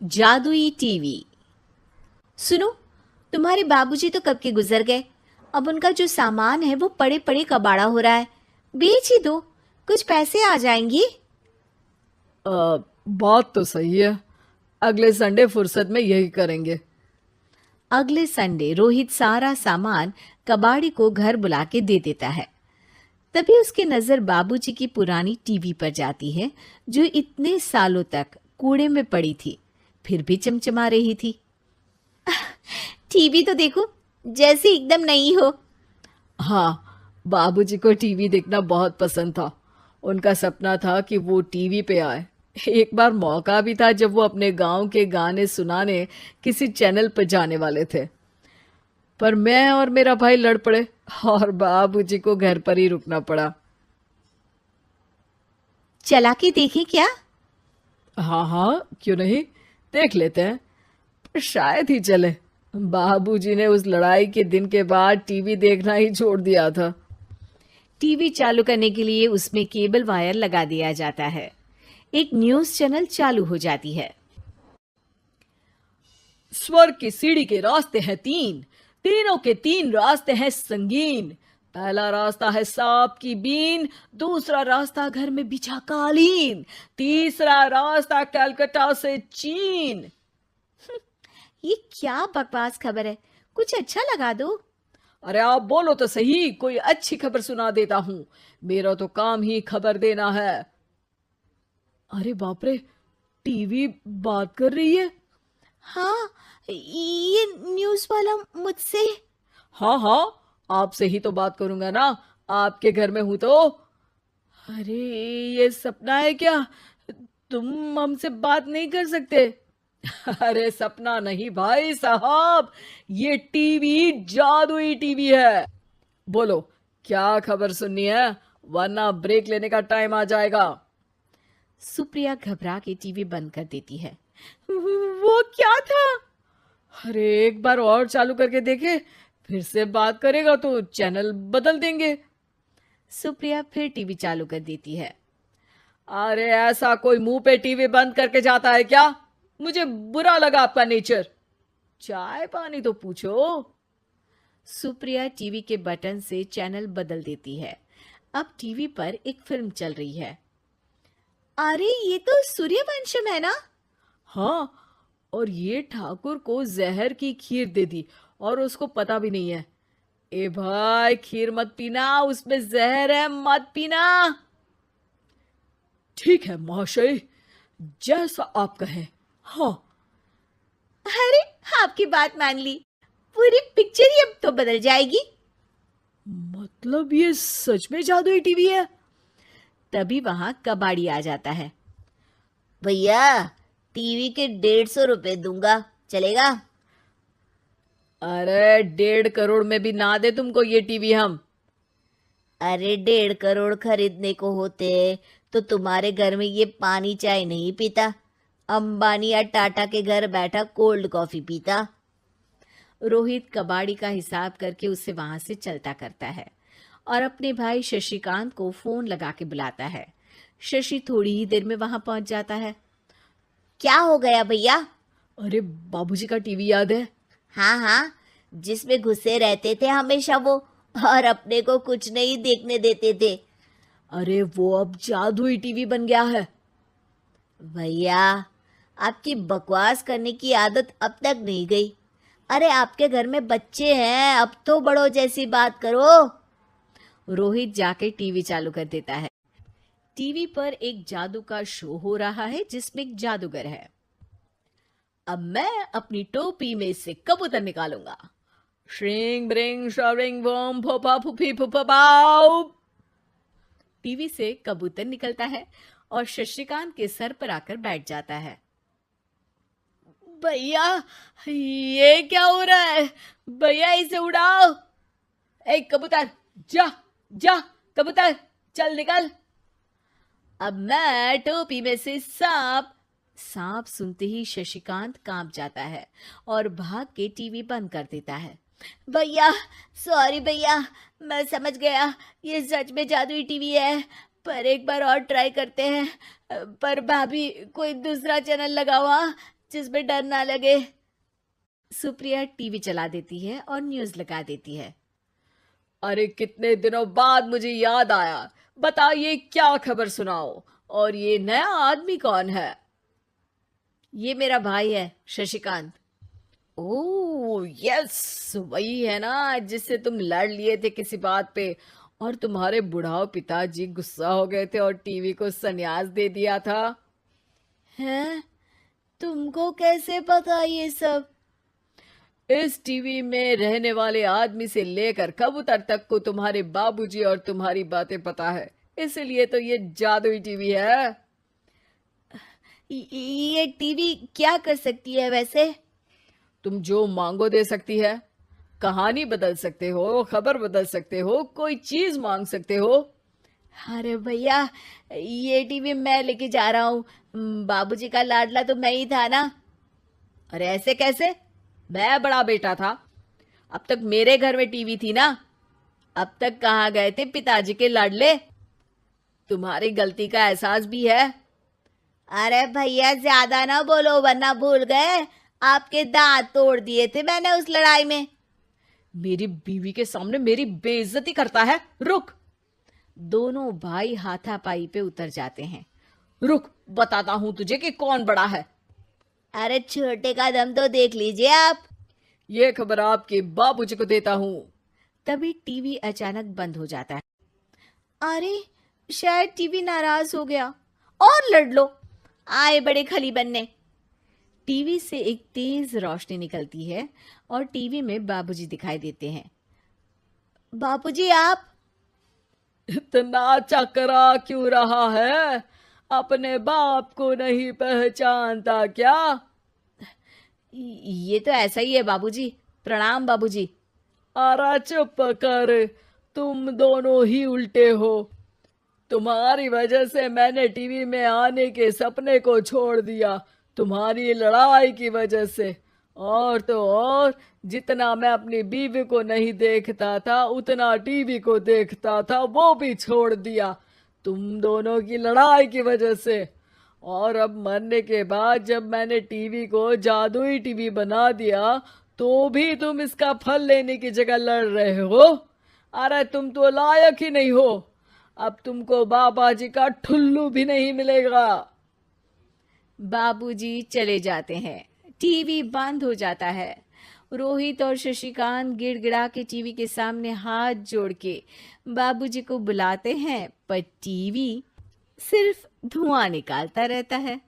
जादुई टीवी। सुनो, तुम्हारे बाबूजी तो कब के गुजर गए। अब उनका जो सामान है वो पड़े पड़े कबाड़ा हो रहा है। बेच ही दो, कुछ पैसे आ जाएंगी। बात तो सही है। अगले संडे फुर्सत में यही करेंगे। अगले संडे रोहित सारा सामान कबाड़ी को घर बुला के दे देता है। तभी उसकी नजर बाबूजी की पुरानी टीवी पर जाती है, जो इतने सालों तक कूड़े में पड़ी थी, फिर भी चमचमा रही थी। टीवी तो देखो, जैसे एकदम नई हो। हाँ, बाबूजी को टीवी देखना बहुत पसंद था। उनका सपना था कि वो टीवी पे आए। एक बार मौका भी था जब वो अपने गांव के गाने सुनाने किसी चैनल पर जाने वाले थे, पर मैं और मेरा भाई लड़ पड़े और बाबूजी को घर पर ही रुकना पड़ा। चला के देखें क्या? हाँ हाँ, क्यों नहीं, देख लेते हैं। पर शायद ही चले। बाबूजी ने उस लड़ाई के दिन के बाद टीवी देखना ही छोड़ दिया था। टीवी चालू करने के लिए उसमें केबल वायर लगा दिया जाता है। एक न्यूज चैनल चालू हो जाती है। स्वर्ग की सीढ़ी के रास्ते हैं तीन, तीनों के तीन रास्ते हैं संगीन। पहला रास्ता है सांप की बीन, दूसरा रास्ता घर में बिछा कालीन, तीसरा रास्ता कलकत्ता से चीन। ये क्या बकवास खबर है, कुछ अच्छा लगा दो। अरे आप बोलो तो सही, कोई अच्छी खबर सुना देता हूं। मेरा तो काम ही खबर देना है। अरे बाप रे, टीवी बात कर रही है। हाँ, ये न्यूज वाला मुझसे। हाँ हाँ, आपसे ही तो बात करूंगा ना, आपके घर में हूं तो। अरे, ये सपना है क्या? तुम हमसे बात नहीं कर सकते? अरे सपना नहीं भाई साहब, ये टीवी जादुई टीवी है। बोलो, क्या खबर सुननी है, वरना ब्रेक लेने का टाइम आ जाएगा। सुप्रिया घबरा के टीवी बंद कर देती है। वो क्या था? अरे एक बार और चालू करके देखे, फिर से बात करेगा तो चैनल बदल देंगे। सुप्रिया फिर टीवी चालू कर देती है। अरे ऐसा कोई मुंह पे टीवी बंद करके जाता है क्या? मुझे बुरा लगा आपका नेचर। चाय पानी तो पूछो। सुप्रिया टीवी के बटन से चैनल बदल देती है। अब टीवी पर एक फिल्म चल रही है। अरे ये तो सूर्यवंशम है ना? हाँ, और ये ठाकुर को जहर की खीर दे दी और उसको पता भी नहीं है। ए भाई, खीर मत पीना, उसमें जहर है, मत पीना। ठीक है महाशय, जैसा आप कहें। हाँ। अरे, आपकी बात मान ली, पूरी पिक्चर ही अब तो बदल जाएगी। मतलब ये सच में जादुई टीवी है? तभी वहां कबाड़ी आ जाता है। भैया, टीवी के 150 रुपए दूंगा, चलेगा? अरे 1.5 करोड़ में भी ना दे तुमको ये टीवी हम। अरे 1.5 करोड़ खरीदने को होते तो तुम्हारे घर में ये पानी चाय नहीं पीता, अंबानी या टाटा के घर बैठा कोल्ड कॉफी पीता। रोहित कबाड़ी का हिसाब करके उसे वहां से चलता करता है और अपने भाई शशिकांत को फोन लगा के बुलाता है। शशि थोड़ी ही देर में वहां पहुंच जाता है। क्या हो गया भैया? अरे बाबूजी का टीवी याद है? हाँ हाँ, जिसमें घुसे रहते थे हमेशा वो, और अपने को कुछ नहीं देखने देते थे। अरे वो अब जादुई टीवी बन गया है। भैया, आपकी बकवास करने की आदत अब तक नहीं गई। अरे आपके घर में बच्चे हैं, अब तो बड़ों जैसी बात करो। रोहित जाके टीवी चालू कर देता है। टीवी पर एक जादू का शो हो रहा है जिसमें एक जादूगर है। अब मैं अपनी टोपी में से कबूतर निकालूंगा। श्रिंग ब्रिंग शरिंग बम फोपा फुफी फुफा पाउ। टीवी से कबूतर निकलता है और शशिकांत के सर पर आकर बैठ जाता है। भैया, ये क्या हो रहा है? भैया इसे उड़ाओ। ए कबूतर, जा जा, कबूतर चल निकल। अब मैं टोपी में से सांप सुनते ही शशिकांत कांप जाता है और भाग के टीवी बंद कर देता है। भैया, सॉरी भैया, मैं समझ गया ये सच में जादुई टीवी है, पर एक बार और ट्राई करते हैं। पर भाभी, कोई दूसरा चैनल लगाओ हाँ, जिसमें डर ना लगे। सुप्रिया टीवी चला देती है और न्यूज लगा देती है। अरे कितने दिनों बाद मुझे याद आया, बताइए क्या खबर सुनाओ। और ये नया आदमी कौन है? ये मेरा भाई है शशिकांत। ओह यस, वही है ना जिससे तुम लड़ लिए थे किसी बात पे, और तुम्हारे बुढ़ाओ पिताजी गुस्सा हो गए थे और टीवी को संन्यास दे दिया था। हैं? तुमको कैसे पता ये सब? इस टीवी में रहने वाले आदमी से लेकर कबूतर तक को तुम्हारे बाबूजी और तुम्हारी बातें पता है, इसलिए तो ये जादुई टीवी है। ये टीवी क्या कर सकती है वैसे? तुम जो मांगो दे सकती है, कहानी बदल सकते हो, खबर बदल सकते हो, कोई चीज मांग सकते हो। अरे भैया, ये टीवी मैं लेके जा रहा हूँ। बाबूजी का लाडला तो मैं ही था ना। अरे ऐसे कैसे? मैं बड़ा बेटा था, अब तक मेरे घर में टीवी थी ना। अब तक कहाँ गए थे पिताजी के लाडले? तुम्हारी गलती का एहसास भी है। अरे भैया ज्यादा ना बोलो वरना भूल गए, आपके दांत तोड़ दिए थे मैंने उस लड़ाई में। मेरी बीवी के सामने मेरी बेइज्जती करता है। रुक। दोनों भाई हाथापाई पे उतर जाते हैं। रुक, बताता हूं तुझे कि कौन बड़ा है। अरे छोटे का दम तो देख लीजिए आप। ये खबर आपके बाबूजी को देता हूं। तभी टीवी अचानक बंद हो जाता है। अरे शायद टीवी नाराज हो गया। और लड़ लो, आए बड़े खली बनने। टीवी से एक तेज रोशनी निकलती है और टीवी में बाबूजी दिखाई देते हैं। बापूजी आप? इतना चकरा क्यों रहा है? अपने बाप को नहीं पहचानता क्या? ये तो ऐसा ही है बाबूजी। प्रणाम बाबूजी। अरे चुप कर, तुम दोनों ही उल्टे हो। तुम्हारी वजह से मैंने टीवी में आने के सपने को छोड़ दिया, तुम्हारी लड़ाई की वजह से। और तो और, जितना मैं अपनी बीवी को नहीं देखता था उतना टीवी को देखता था, वो भी छोड़ दिया तुम दोनों की लड़ाई की वजह से। और अब मरने के बाद जब मैंने टीवी को जादुई टीवी बना दिया तो भी तुम इसका फल लेने की जगह लड़ रहे हो। अरे तुम तो लायक ही नहीं हो, अब तुमको बाबा जी का ठुल्लू भी नहीं मिलेगा। बाबूजी चले जाते हैं। टीवी बंद हो जाता है। रोहित और शशिकांत गिड़गिड़ा के टीवी के सामने हाथ जोड़ के बाबूजी को बुलाते हैं, पर टीवी सिर्फ धुआं निकालता रहता है।